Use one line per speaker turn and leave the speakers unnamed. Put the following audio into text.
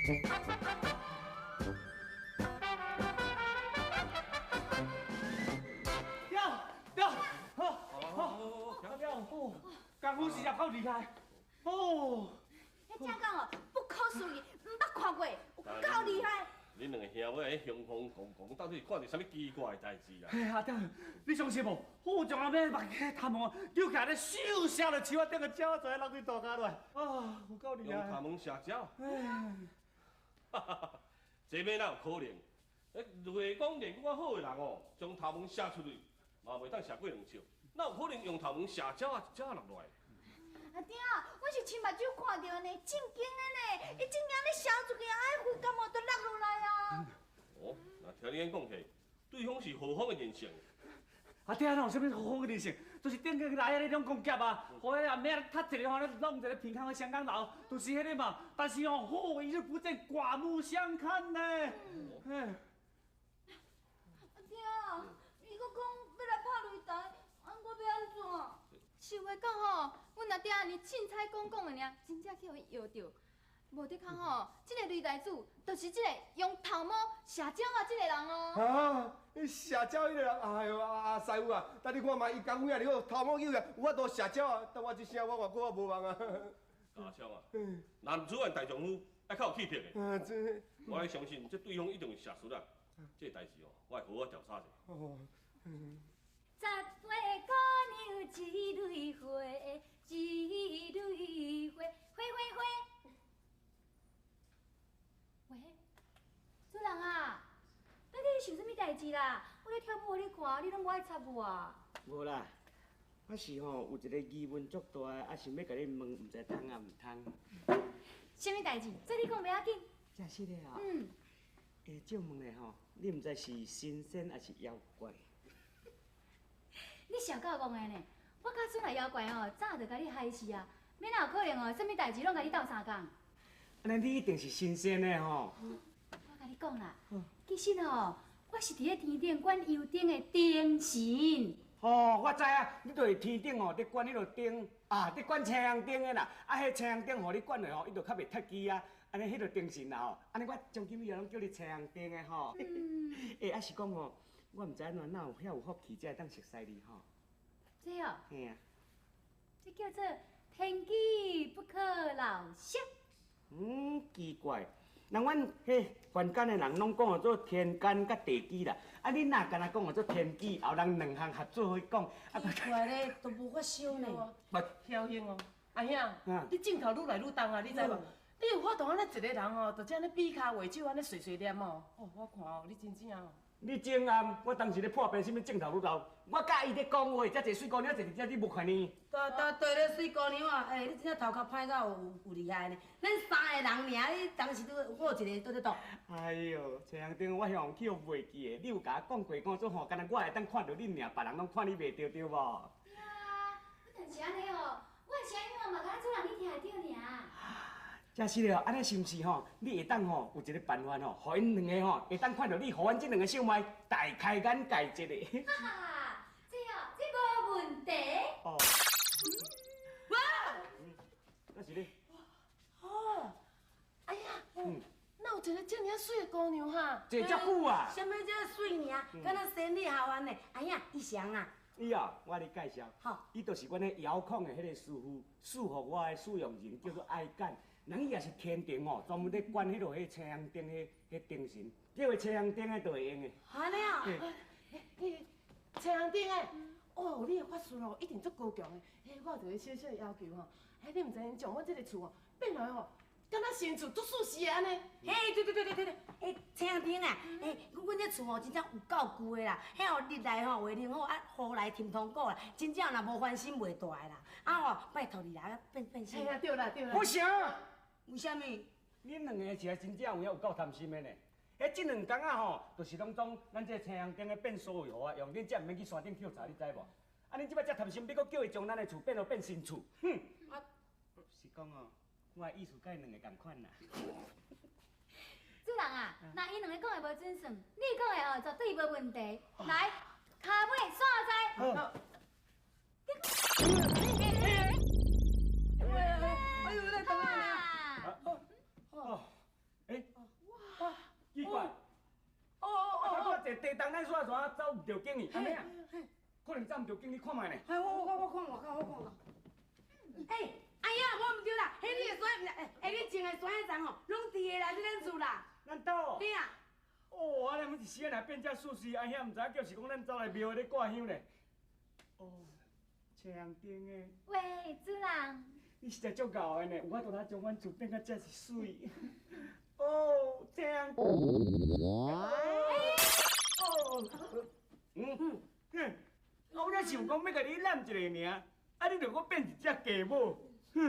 功夫实在够厉害，哦！
迄正讲哦，不可思议，唔捌看过，有够厉害。
恁两个兄妹喺雄风公公，到底是看到啥物奇怪的代志啦？
哎，阿爹，你相信无？我从阿妹目起头毛，叫起来咧咻下就树啊顶个鸟仔落去大家落，啊，有够厉害！
用头毛下鸟？
哎，
哈哈，这咩哪有可能？话讲练我好的人哦，将头毛射出去，嘛袂当射过两笑，哪有可能用头毛射鸟啊落来？
阿爹，我是亲目睭看到呢，正经的呢，伊正经咧烧出去，哎，灰感冒都落落来啊。
哦，那听你安讲起，对方是何方的人性？
阿爹，哪有啥物好的人性？就是顶个来迄种公夹啊，互迄阿妹啊踢一个吼，咧弄一个平康的香港佬，就是迄个嘛。但是哦，好一日不见，刮目相看呢。哎，
阿爹，伊搁讲要来拍擂台，我要安怎？实话讲吼，阮阿爹安尼凊彩讲的尔，真正去互伊摇着。无得讲吼，这个擂台主就是这个用头毛射鸟啊，这个人哦。
啊，你射鸟迄个人，哎呦啊师傅啊，等你看嘛，伊功夫遐尼好，头毛有呀，有法度射鸟啊，等我一声，我外国我无望啊。
阿枪啊，男主人大丈夫爱较有气魄的。
啊，这
我爱相信，这对方一定会射输啦。这代志哦，我会好好调查者。
哦，
十岁姑娘一蕊花，一蕊花，花花花。喂，主人啊，到底是想啥物代志啦？我咧跳舞互你看，你拢无爱插我啊？
无啦，我是吼有一个疑问足大，啊想要甲你问，毋知通啊毋通。
啥物代志？做你讲袂要紧。
真是的吼。
嗯。
借问咧吼，你毋知是神仙还是妖怪？
你小够戆的呢！我甲准来妖怪哦，早就甲你害死啊！免哪有可能哦，啥物代志拢甲你斗相共。
安尼你一定是神仙的吼。
我甲你讲啦，其实哦，我是伫咧天顶管油灯的灯神。
哦，我知啊，你就是天顶吼，伫管迄落灯啊，伫管青阳灯的啦。啊，迄青阳灯互你管落吼，伊就较袂脱机啊。安尼迄落灯神啦吼，安尼我从今以后拢叫你青阳灯的吼。啊是讲吼，我毋知影哪有遐有福气才会当熟悉你吼。
这哦。
嘿啊。
这叫做天机不可劳心。
奇怪，人阮迄凡间的人拢讲叫做天干甲地支啦，啊，你哪敢若讲叫做天机，后人两项合做伙讲，啊，
奇怪咧，都无法想呢。
侥幸哦，阿兄，你镜头愈来愈重啊，你知无？你有法度安尼一个人哦，就这样咧比卡画手安尼碎碎念哦。哦，我看哦，你真正哦。
你正暗，我当时咧破病，什物镜头愈老，我甲伊咧讲话，遮济水姑娘坐伫遮，你无看呢？
对咧，水姑娘啊，你真正头壳歹到有厉害呢。咱三个人尔，你当时我有一个倒咧倒。
哎呦，青阳灯我向去袂记的，你有甲我讲过，讲说吼，敢若我会当看到你尔，别人拢看你袂到，对无？
对啊，但是安尼哦，我的声音哦嘛，敢做人你听会到尔。
真是了，安尼是毋是吼？你会当吼有一个办法吼，互因两个吼会当看到你，互阮这两个小妹大开眼界一个。
哈哈，这无问题。
哦。
哇！
那是你。
哦，哎呀，哪有一个这尔水的姑娘哈？
这遮久啊？
什么叫水尔？敢若生理校园的，哎呀，伊祥啊！
伊啊，我甲你介绍。
好。
伊就是阮迄遥控的迄个师傅，赐予我的使用人叫做爱干。人伊也是天庭哦，专门咧管迄落迄青阳灯迄灯神，叫伊青阳灯的就会用的。
安尼啊？
青阳灯的，哦，你的法术哦，一定足高强的。我有一个小小的要求吼，你毋知影将我这个厝哦变来吼，敢若新厝足舒适的安尼。
嘿，对，青阳灯啊，阮这厝吼真正有够旧的啦，迄吼日来吼话停好，啊雨来停通过啦，真正若无翻新袂大的啦。啊吼，拜托你啦，变新。
哎呀，对啦。
不行。
为什么？
恁两个是真正有够贪心的呢。这两工啊吼，就是拢总咱这青阳灯的变所有啊，用恁才毋免去山顶捡茶，你知无？啊，恁即摆遮贪心，你搁叫伊将咱的厝变新厝，哼！是讲哦，我的意思甲因两个共款啦。
主人啊，那伊两个讲的无准算，你讲的哦绝对无问题。来，骹尾线在。
哎呦，那等下。
哦，奇怪，
哦
啊，
哦
我坐地动咱煞煞走唔着经理，安尼啊？可能走唔着经理，看卖呢。
哎，我看我。哎，哎呀，我唔对啦，迄你的衫，你穿的衫装吼，拢伫个啦，即咱厝啦。
咱兜？
嘿啊。
哦，啊，咱一时啊，若变遮舒适，啊，遐毋知叫是讲咱走来庙咧挂香咧。哦，青丁的，
喂，主人，
你实在足够的呢，有法度通将阮厝变甲遮是水。哦，青哦，我才想讲要甲你揽一个尔，啊，你着搁变一只鸡母，
哎